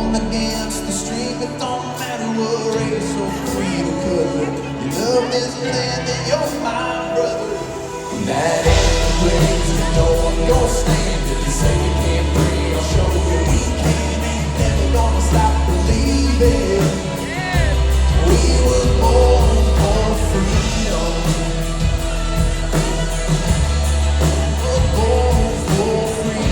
Born against the stream, it don't matter what race or creed or color. You love this land and you're my brother. That anyways, you know I'm gonna stand. If you say you can't breathe, I'll show you we can. Ain't never gonna stop believing. We were born for freedom. We're born for freedom.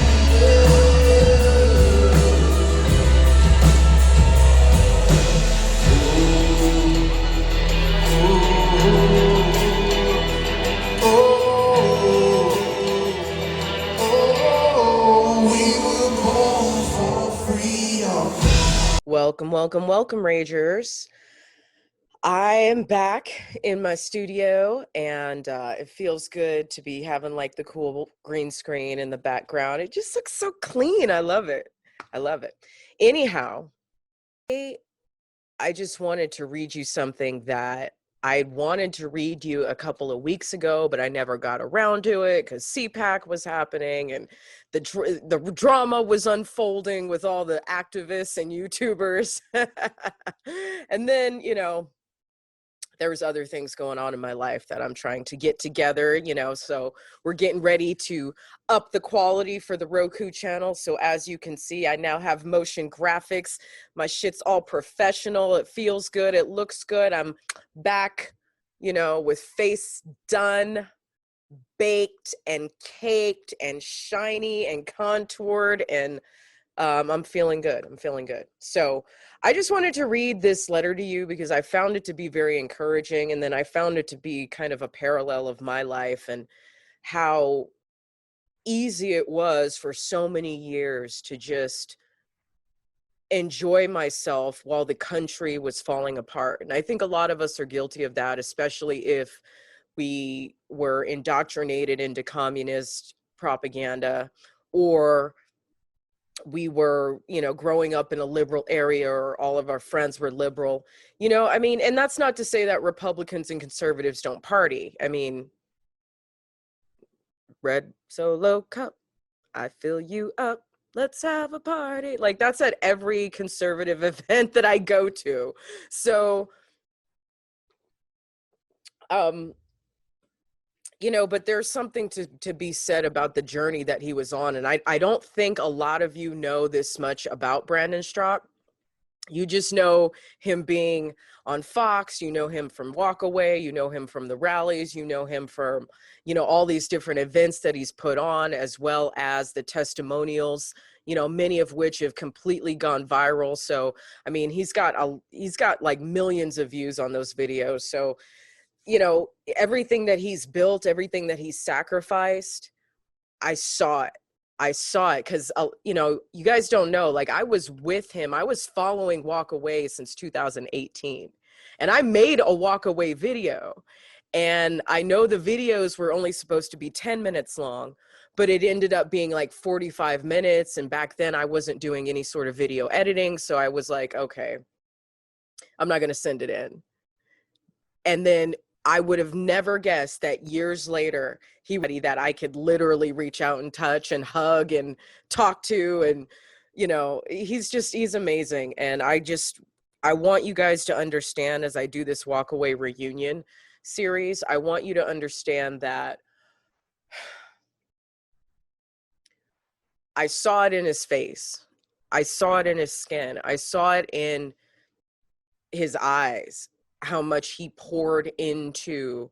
Welcome, welcome, welcome, Ragers. I am back in my studio, and it feels good to be having like the cool green screen in the background. It just looks so clean. I love it. I love it. Anyhow, I just wanted to read you something that I wanted to read you a couple of weeks ago, but I never got around to it because CPAC was happening and the drama was unfolding with all the activists and YouTubers. And then, you know, there was other things going on in my life that I'm trying to get together, you know, so we're getting ready to up the quality for the Roku channel. So as you can see, I now have motion graphics. My shit's all professional. It feels good. It looks good. I'm back, you know, with face done, baked and caked and shiny and contoured, and I'm feeling good. I'm feeling good. So I just wanted to read this letter to you because I found it to be very encouraging. And then I found it to be kind of a parallel of my life and how easy it was for so many years to just enjoy myself while the country was falling apart. And I think a lot of us are guilty of that, especially if we were indoctrinated into communist propaganda, or we were, you know, growing up in a liberal area, or all of our friends were liberal, you know, I mean, and that's not to say that Republicans and conservatives don't party. I mean, red Solo cup, I fill you up, let's have a party. Like that's at every conservative event that I go to. So, you know, but there's something to be said about the journey that he was on. And I don't think a lot of you know this much about Brandon Straka. You just know him being on Fox, you know him from Walk Away, you know him from the rallies, you know him from, you know, all these different events that he's put on, as well as the testimonials, you know, many of which have completely gone viral. So, I mean, he's got like millions of views on those videos. So, you know, everything that he's built, everything that he's sacrificed, I saw it. I saw it because, you know, you guys don't know, like I was with him. I was following Walk Away since 2018. And I made a Walk Away video. And I know the videos were only supposed to be 10 minutes long, but it ended up being like 45 minutes. And back then I wasn't doing any sort of video editing. So I was like, okay, I'm not going to send it in. And then I would have never guessed that years later, that I could literally reach out and touch and hug and talk to. And, you know, he's amazing. And I want you guys to understand, as I do this Walk Away reunion series, I want you to understand that I saw it in his face. I saw it in his skin. I saw it in his eyes, how much he poured into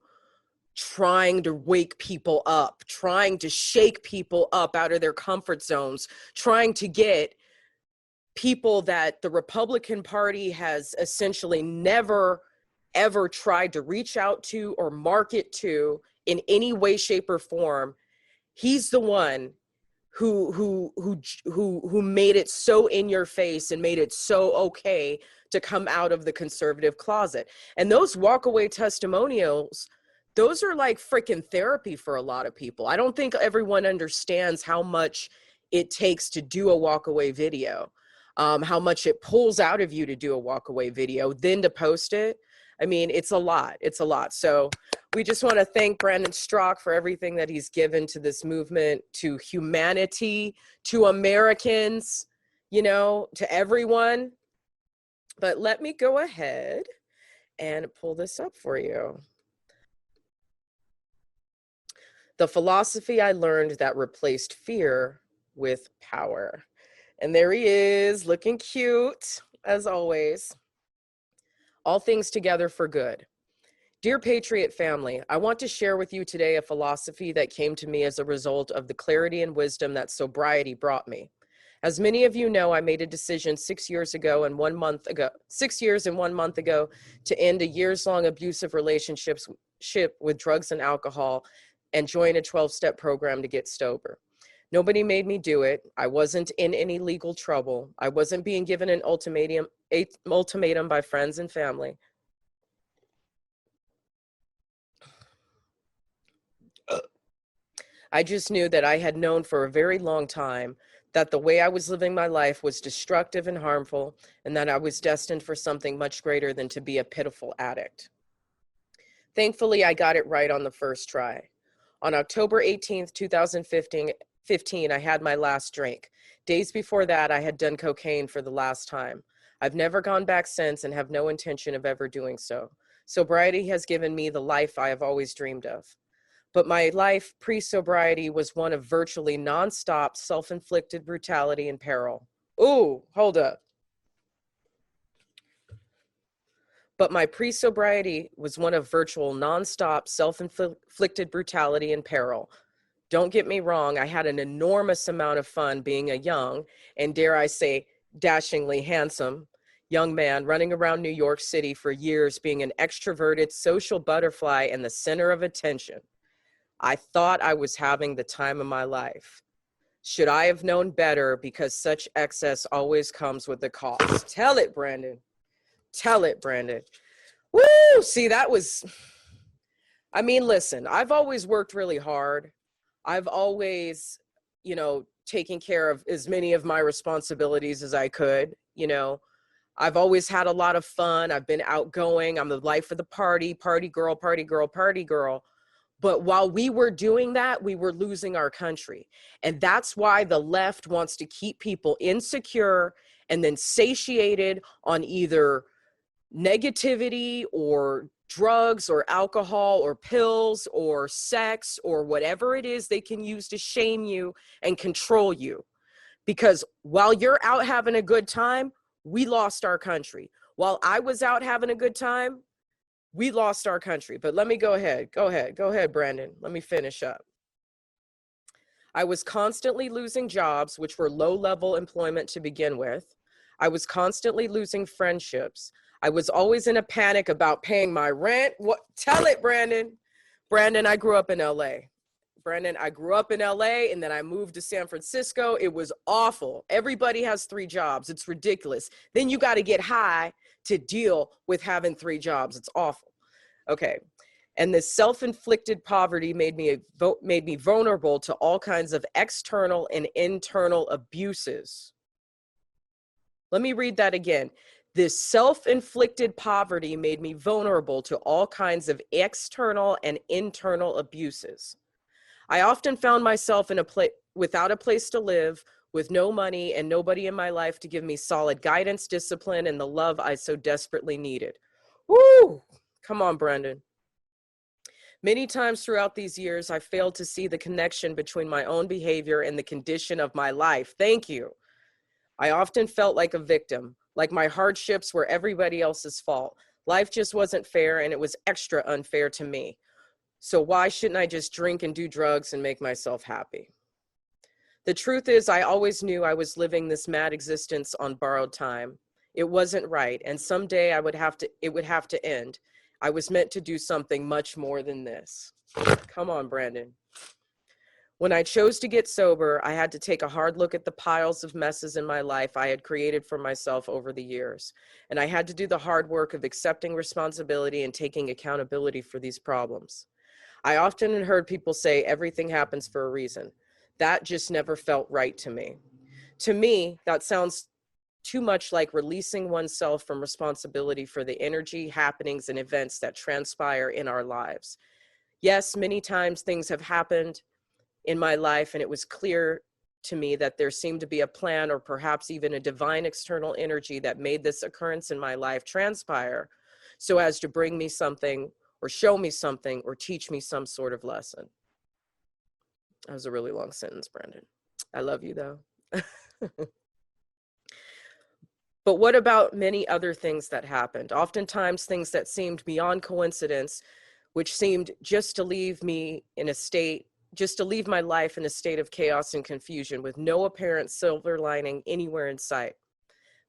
trying to wake people up, trying to shake people up out of their comfort zones, trying to get people that the Republican Party has essentially never, ever tried to reach out to or market to in any way, shape, or form. He's the one who made it so in your face and made it so okay to come out of the conservative closet. And those Walk Away testimonials, those are like freaking therapy for a lot of people. I don't think everyone understands how much it takes to do a Walk Away video, how much it pulls out of you to do a Walk Away video, then to post it. I mean, it's a lot. It's a lot. So we just want to thank Brandon Straka for everything that he's given to this movement, to humanity, to Americans. to everyone. But let me go ahead and pull this up for you. The philosophy I learned that replaced fear with power. And there he is, looking cute, as always. All things together for good. Dear Patriot family, I want to share with you today a philosophy that came to me as a result of the clarity and wisdom that sobriety brought me. As many of you know, I made a decision 6 years and 1 month ago to end a years-long abusive relationship with drugs and alcohol and join a 12-step program to get sober. Nobody made me do it. I wasn't in any legal trouble. I wasn't being given an ultimatum by friends and family. I just knew that I had known for a very long time that the way I was living my life was destructive and harmful, and that I was destined for something much greater than to be a pitiful addict. Thankfully, I got it right on the first try. On October 18th, 2015, I had my last drink. Days before that, I had done cocaine for the last time. I've never gone back since and have no intention of ever doing so. Sobriety has given me the life I have always dreamed of. But my life pre-sobriety was one of virtually nonstop self-inflicted brutality and peril. Ooh, hold up. But my pre-sobriety was one of virtual nonstop self-inflicted brutality and peril. Don't get me wrong, I had an enormous amount of fun being a young, and dare I say, dashingly handsome young man running around New York City for years, being an extroverted social butterfly and the center of attention. I thought I was having the time of my life. Should I have known better, because such excess always comes with a cost? Tell it, Brandon. Tell it, Brandon. Woo! See, listen, I've always worked really hard. I've always, taken care of as many of my responsibilities as I could. I've always had a lot of fun. I've been outgoing. I'm the life of the party girl, party girl, party girl. But while we were doing that, we were losing our country. And that's why the left wants to keep people insecure and then satiated on either negativity or drugs or alcohol or pills or sex or whatever it is they can use to shame you and control you. Because while you're out having a good time, we lost our country. While I was out having a good time, we lost our country. But let me go ahead, Brandon. Let me finish up. I was constantly losing jobs, which were low-level employment to begin with. I was constantly losing friendships. I was always in a panic about paying my rent. What? Tell it, Brandon. Brandon, I grew up in LA. And then I moved to San Francisco. It was awful. Everybody has 3 jobs. It's ridiculous. Then you got to get high to deal with having 3 jobs. It's awful. Okay. And this self-inflicted poverty made me vulnerable to all kinds of external and internal abuses. Let me read that again. This self-inflicted poverty made me vulnerable to all kinds of external and internal abuses. I often found myself without a place to live, with no money and nobody in my life to give me solid guidance, discipline, and the love I so desperately needed. Woo! Come on, Brandon. Many times throughout these years, I failed to see the connection between my own behavior and the condition of my life. Thank you. I often felt like a victim, like my hardships were everybody else's fault. Life just wasn't fair, and it was extra unfair to me. So why shouldn't I just drink and do drugs and make myself happy? The truth is, I always knew I was living this mad existence on borrowed time. It wasn't right, and someday it would have to end. I was meant to do something much more than this. Come on, Brandon. When I chose to get sober, I had to take a hard look at the piles of messes in my life I had created for myself over the years. And I had to do the hard work of accepting responsibility and taking accountability for these problems. I often heard people say everything happens for a reason. That just never felt right to me. To me, that sounds too much like releasing oneself from responsibility for the energy, happenings, and events that transpire in our lives. Yes, many times things have happened in my life, and it was clear to me that there seemed to be a plan or perhaps even a divine external energy that made this occurrence in my life transpire so as to bring me something or show me something or teach me some sort of lesson. That was a really long sentence, Brandon. I love you though. But what about many other things that happened? Oftentimes things that seemed beyond coincidence, which seemed just to leave me in a state, just to leave my life in a state of chaos and confusion with no apparent silver lining anywhere in sight.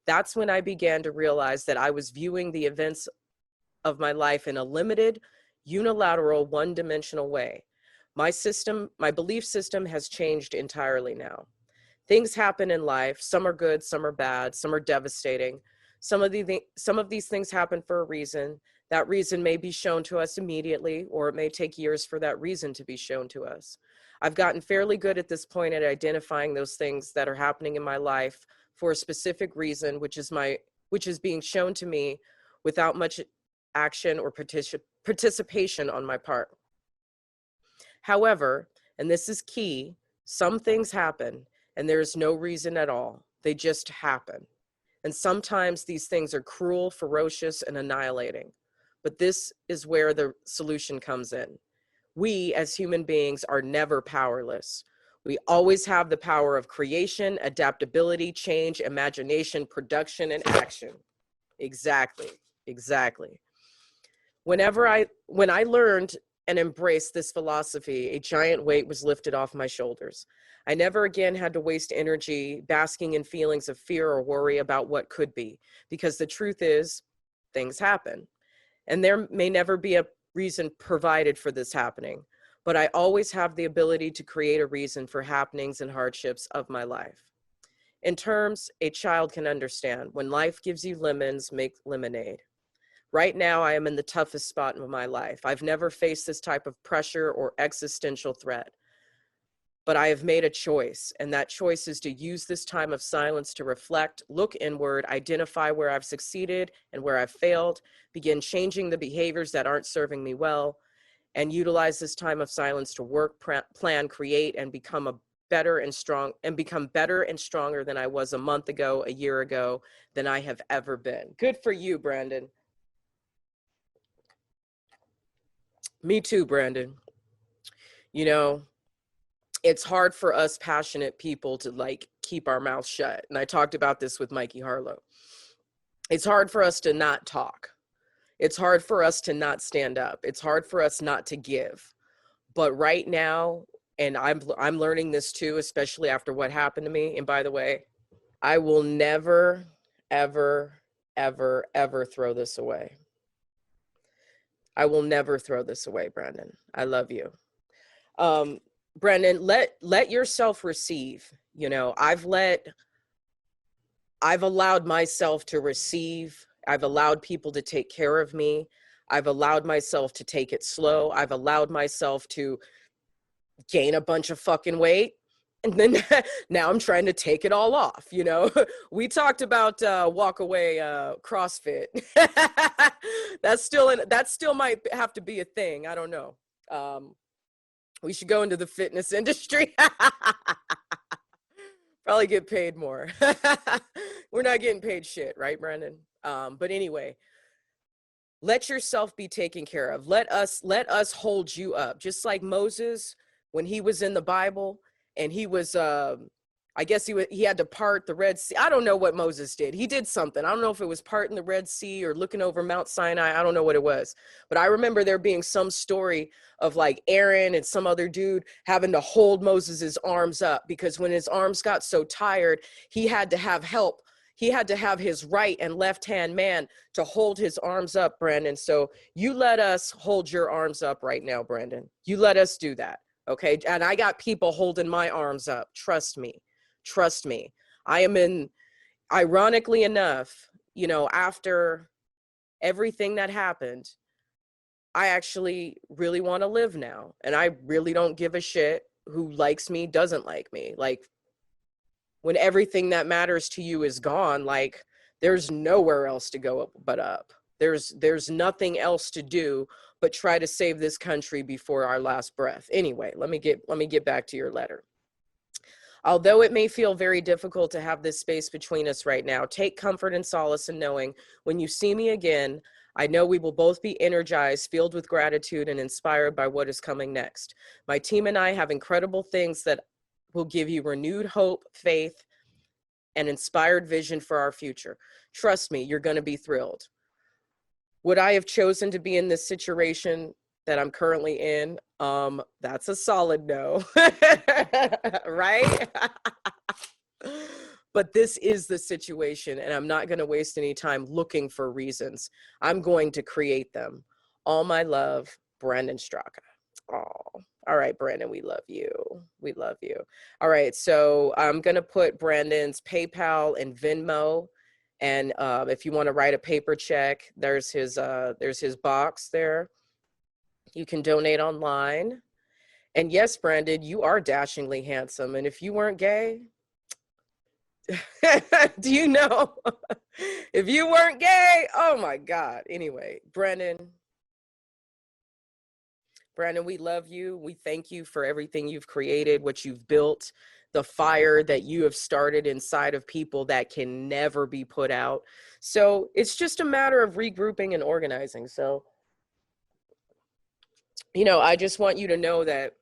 That's when I began to realize that I was viewing the events of my life in a limited, unilateral, one-dimensional way. My belief system has changed entirely now. Things happen in life. Some are good, some are bad, some are devastating. Some of these things happen for a reason. That reason may be shown to us immediately, or it may take years for that reason to be shown to us. I've gotten fairly good at this point at identifying those things that are happening in my life for a specific reason, which is being shown to me without much action or participation on my part. However, and this is key, some things happen and there is no reason at all. They just happen. And sometimes these things are cruel, ferocious, and annihilating. But this is where the solution comes in. We as human beings are never powerless. We always have the power of creation, adaptability, change, imagination, production, and action. Exactly. When I learned and embraced this philosophy, a giant weight was lifted off my shoulders. I never again had to waste energy basking in feelings of fear or worry about what could be, because the truth is, things happen. And there may never be a reason provided for this happening, but I always have the ability to create a reason for happenings and hardships of my life. In terms a child can understand, when life gives you lemons, make lemonade. Right now, I am in the toughest spot of my life. I've never faced this type of pressure or existential threat. But I have made a choice, and that choice is to use this time of silence to reflect, look inward, identify where I've succeeded and where I've failed, begin changing the behaviors that aren't serving me well, and utilize this time of silence to work, plan, create, and become better and stronger than I was a month ago, a year ago, than I have ever been. Good for you, Brandon. Me too, Brandon. You know, it's hard for us passionate people to keep our mouths shut. And I talked about this with Mikey Harlow. It's hard for us to not talk. It's hard for us to not stand up. It's hard for us not to give. But right now, and I'm learning this too, especially after what happened to me. And by the way, I will never, ever, ever, ever throw this away. I will never throw this away, Brandon. I love you. Brandon, let yourself receive. You know, I've allowed myself to receive. I've allowed people to take care of me. I've allowed myself to take it slow. I've allowed myself to gain a bunch of fucking weight. And then now I'm trying to take it all off, you know. We talked about walk away CrossFit. That still might have to be a thing. I don't know. We should go into the fitness industry. Probably get paid more. We're not getting paid shit, right, Brandon? But anyway, let yourself be taken care of. Let us hold you up. Just like Moses, when he was in the Bible and he was, I guess he had to part the Red Sea. I don't know what Moses did. He did something. I don't know if it was parting the Red Sea or looking over Mount Sinai. I don't know what it was. But I remember there being some story of like Aaron and some other dude having to hold Moses's arms up, because when his arms got so tired, he had to have help. He had to have his right and left-hand man to hold his arms up, Brandon. So you let us hold your arms up right now, Brandon. You let us do that, okay? And I got people holding my arms up. Trust me. Trust me. I am in, ironically enough, you know, after everything that happened, I actually really want to live now. And I really don't give a shit who likes me, doesn't like me. Like, when everything that matters to you is gone, like, there's nowhere else to go but up. There's nothing else to do but try to save this country before our last breath. Anyway, let me get back to your letter. Although it may feel very difficult to have this space between us right now, take comfort and solace in knowing when you see me again, I know we will both be energized, filled with gratitude, and inspired by what is coming next. My team and I have incredible things that will give you renewed hope, faith, and inspired vision for our future. Trust me, you're going to be thrilled. Would I have chosen to be in this situation that I'm currently in? That's a solid no, right? But this is the situation, and I'm not going to waste any time looking for reasons. I'm going to create them. All my love, Brandon Straka. Oh, all right, Brandon, we love you. We love you. All right, so I'm going to put Brandon's PayPal and Venmo. And if you want to write a paper check, there's his box there. You can donate online. And yes, Brandon, you are dashingly handsome. And if you weren't gay, do you know? If you weren't gay, oh my God. Anyway, Brandon, we love you. We thank you for everything you've created, what you've built, the fire that you have started inside of people that can never be put out. So it's just a matter of regrouping and organizing. So, you know, I just want you to know that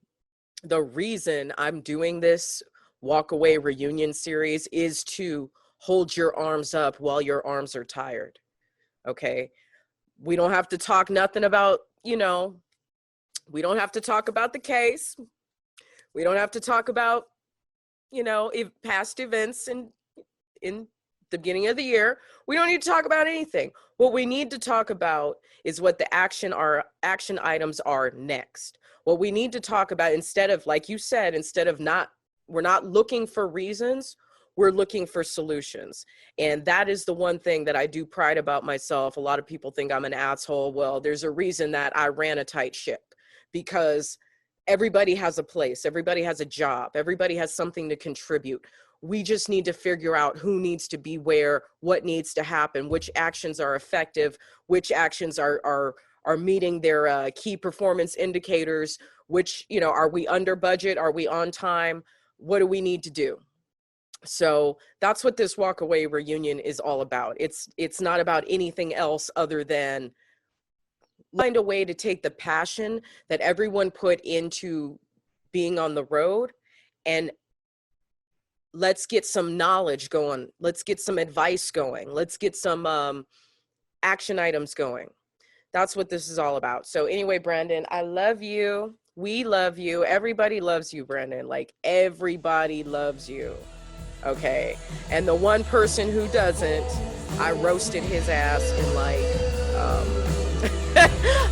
the reason I'm doing this walk away reunion series is to hold your arms up while your arms are tired. Okay. We don't have to talk nothing about, you know, we don't have to talk about the case. We don't have to talk about, you know, past events in the beginning of the year. We don't need to talk about anything. What we need to talk about is what the action items are next. What we need to talk about, instead of, like you said, we're not looking for reasons, we're looking for solutions. And that is the one thing that I do pride about myself. A lot of people think I'm an asshole. Well, there's a reason that I ran a tight ship, because everybody has a place, everybody has a job, everybody has something to contribute. We just need to figure out who needs to be where, what needs to happen, which actions are effective, which actions are meeting their key performance indicators, which, you know, are we under budget? Are we on time? What do we need to do? So that's what this walk away reunion is all about. It's not about anything else other than find a way to take the passion that everyone put into being on the road, and let's get some knowledge going. Let's get some advice going. Let's get some action items going. That's what this is all about. So anyway, Brandon, I love you. We love you. Everybody loves you, Brandon. Like, everybody loves you. Okay. And the one person who doesn't, I roasted his ass in like,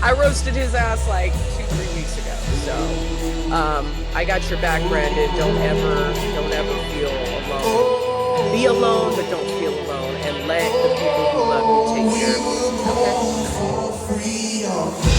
I roasted his ass like 2-3 weeks ago. So I got your back, Brandon. Don't ever feel alone. Be alone, but don't feel alone. And let the people who love you take care of you. Okay?